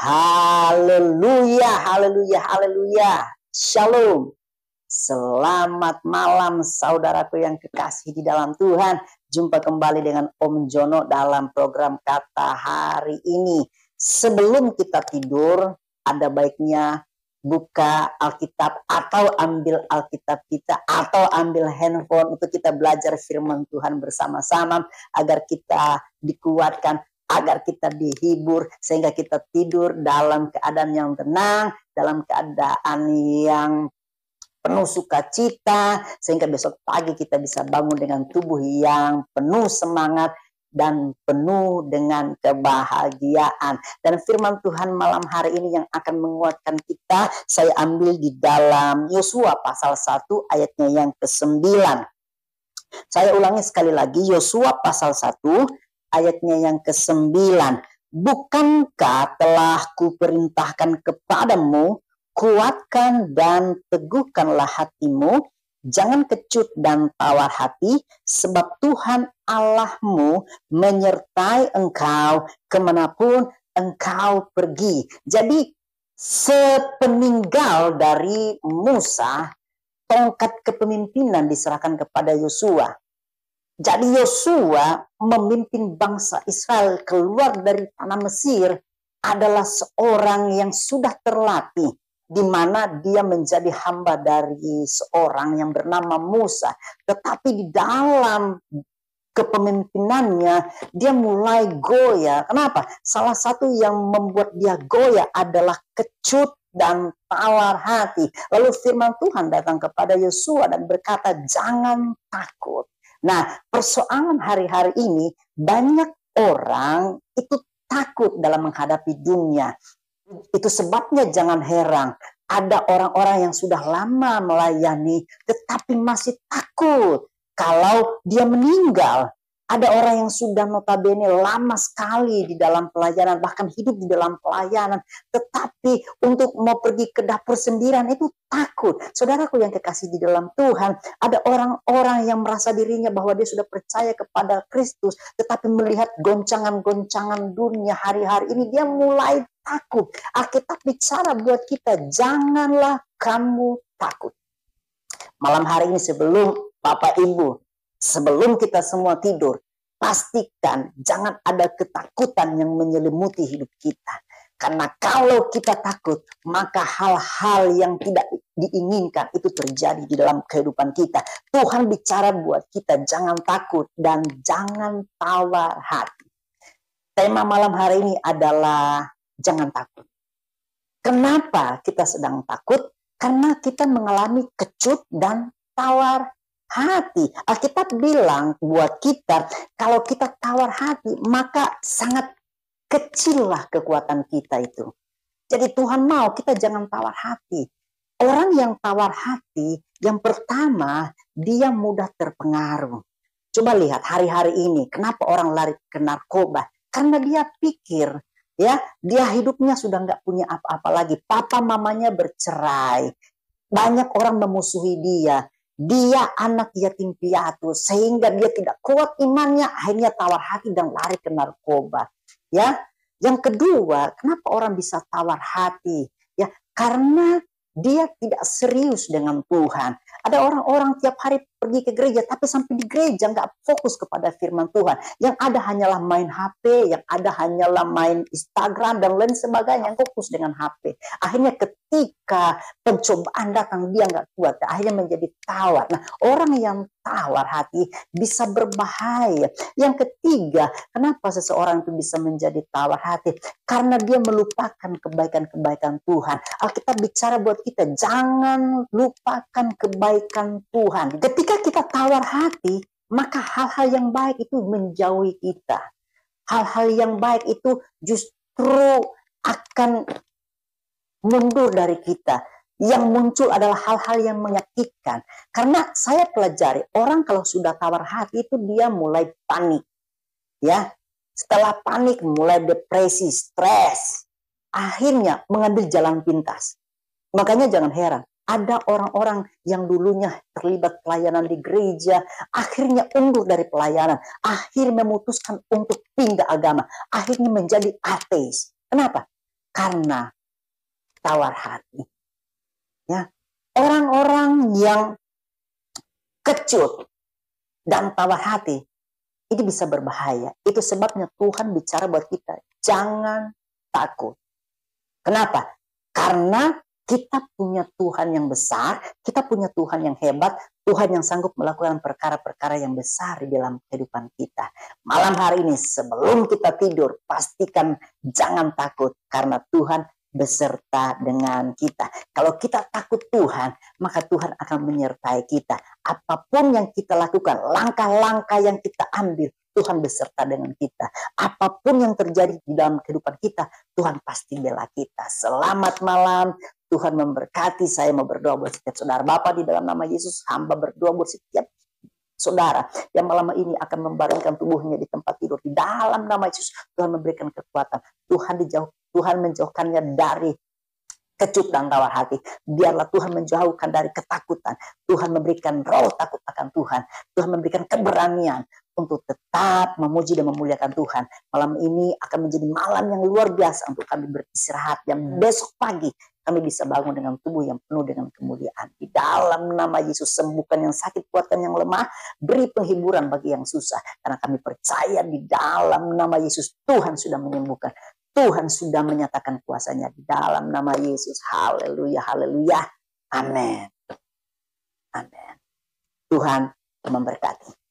Haleluya, haleluya, haleluya. Shalom. Selamat malam saudaraku yang kekasih di dalam Tuhan. Jumpa kembali dengan Om Jono dalam program Kata Hari ini. Sebelum kita tidur, ada baiknya buka Alkitab atau ambil Alkitab kita atau ambil handphone untuk kita belajar firman Tuhan bersama-sama agar kita dikuatkan, agar kita dihibur, sehingga kita tidur dalam keadaan yang tenang, dalam keadaan yang penuh sukacita, sehingga besok pagi kita bisa bangun dengan tubuh yang penuh semangat dan penuh dengan kebahagiaan. Dan firman Tuhan malam hari ini yang akan menguatkan kita, saya ambil di dalam Yosua pasal 1 ayatnya yang ke-9. Saya ulangi sekali lagi, Yosua pasal 1 ayatnya yang ke-9. Bukankah telah kuperintahkan kepadamu, kuatkan dan teguhkanlah hatimu, jangan kecut dan tawar hati, sebab Tuhan Allahmu menyertai engkau kemanapun engkau pergi. Jadi sepeninggal dari Musa, tongkat kepemimpinan diserahkan kepada Yosua. Jadi Yosua memimpin bangsa Israel keluar dari tanah Mesir adalah seorang yang sudah terlatih, di mana dia menjadi hamba dari seorang yang bernama Musa. Tetapi di dalam kepemimpinannya dia mulai goyah. Kenapa? Salah satu yang membuat dia goyah adalah kecut dan tawar hati. Lalu firman Tuhan datang kepada Yosua dan berkata, jangan takut. Nah, persoalan hari-hari ini banyak orang itu takut dalam menghadapi dunia. Itu sebabnya jangan heran, ada orang-orang yang sudah lama melayani tetapi masih takut kalau dia meninggal. Ada orang yang sudah notabene lama sekali di dalam pelayanan, bahkan hidup di dalam pelayanan, tetapi untuk mau pergi ke dapur sendirian itu takut. Saudaraku yang kekasih di dalam Tuhan, ada orang-orang yang merasa dirinya bahwa dia sudah percaya kepada Kristus, tetapi melihat goncangan-goncangan dunia hari-hari ini, dia mulai takut. Alkitab bicara buat kita, janganlah kamu takut. Malam hari ini sebelum Bapak Ibu, sebelum kita semua tidur, pastikan jangan ada ketakutan yang menyelimuti hidup kita. Karena kalau kita takut, maka hal-hal yang tidak diinginkan itu terjadi di dalam kehidupan kita. Tuhan bicara buat kita, jangan takut dan jangan tawar hati. Tema malam hari ini adalah jangan takut. Kenapa kita sedang takut? Karena kita mengalami kecut dan tawar hati. Alkitab bilang buat kita, kalau kita tawar hati, maka sangat kecillah kekuatan kita itu. Jadi Tuhan mau kita jangan tawar hati. Orang yang tawar hati, yang pertama, dia mudah terpengaruh. Coba lihat hari-hari ini, kenapa orang lari ke narkoba? Karena dia pikir, ya, dia hidupnya sudah nggak punya apa-apa lagi. Papa mamanya bercerai, banyak orang memusuhi dia. Dia anak yatim piatu, sehingga dia tidak kuat imannya, akhirnya tawar hati dan lari ke narkoba. Ya, yang kedua, kenapa orang bisa tawar hati? Ya, karena dia tidak serius dengan Tuhan. Ada orang-orang tiap hari pergi ke gereja, tapi sampai di gereja nggak fokus kepada firman Tuhan. Yang ada hanyalah main HP, yang ada hanyalah main Instagram dan lain sebagainya, yang fokus dengan HP. Akhirnya ketika pencobaan datang, dia nggak kuat, akhirnya menjadi tawar. Nah, orang yang tawar hati bisa berbahaya. Yang ketiga, kenapa seseorang itu bisa menjadi tawar hati? Karena dia melupakan kebaikan-kebaikan Tuhan. Alkitab bicara buat kita, jangan lupakan kebaikan Tuhan. Ketika kita tawar hati, maka hal-hal yang baik itu menjauhi kita. Hal-hal yang baik itu justru akan mundur dari kita. Yang muncul adalah hal-hal yang menyakitkan. Karena saya pelajari, orang kalau sudah tawar hati itu dia mulai panik. Ya, setelah panik mulai depresi, stres. Akhirnya mengambil jalan pintas. Makanya jangan heran, ada orang-orang yang dulunya terlibat pelayanan di gereja, akhirnya undur dari pelayanan, akhirnya memutuskan untuk pindah agama, akhirnya menjadi ateis. Kenapa? karena tawar hati. Ya, orang-orang yang kecut dan tawar hati itu bisa berbahaya. Itu sebabnya Tuhan bicara buat kita, jangan takut. Kenapa? Karena kita punya Tuhan yang besar, kita punya Tuhan yang hebat, Tuhan yang sanggup melakukan perkara-perkara yang besar di dalam kehidupan kita. Malam hari ini sebelum kita tidur, pastikan jangan takut karena Tuhan beserta dengan kita. Kalau kita takut Tuhan, maka Tuhan akan menyertai kita. Apapun yang kita lakukan, langkah-langkah yang kita ambil, Tuhan beserta dengan kita. Apapun yang terjadi di dalam kehidupan kita, Tuhan pasti bela kita. Selamat malam. Tuhan memberkati. Saya mau berdoa buat setiap saudara. Bapa, di dalam nama Yesus, hamba berdoa buat setiap saudara yang malam ini akan membaringkan tubuhnya di tempat tidur. Di dalam nama Yesus, Tuhan memberikan kekuatan. Tuhan menjauhkannya dari kecut dan tawar hati. Biarlah Tuhan menjauhkan dari ketakutan. Tuhan memberikan roh takut akan Tuhan. Tuhan memberikan keberanian untuk tetap memuji dan memuliakan Tuhan. Malam ini akan menjadi malam yang luar biasa untuk kami beristirahat. Yang besok pagi kami bisa bangun dengan tubuh yang penuh dengan kemuliaan. Di dalam nama Yesus, sembuhkan yang sakit, kuatkan yang lemah, beri penghiburan bagi yang susah. Karena kami percaya di dalam nama Yesus, Tuhan sudah menyembuhkan. Tuhan sudah menyatakan kuasanya di dalam nama Yesus. Haleluya, haleluya. Amin. Amin. Tuhan memberkati.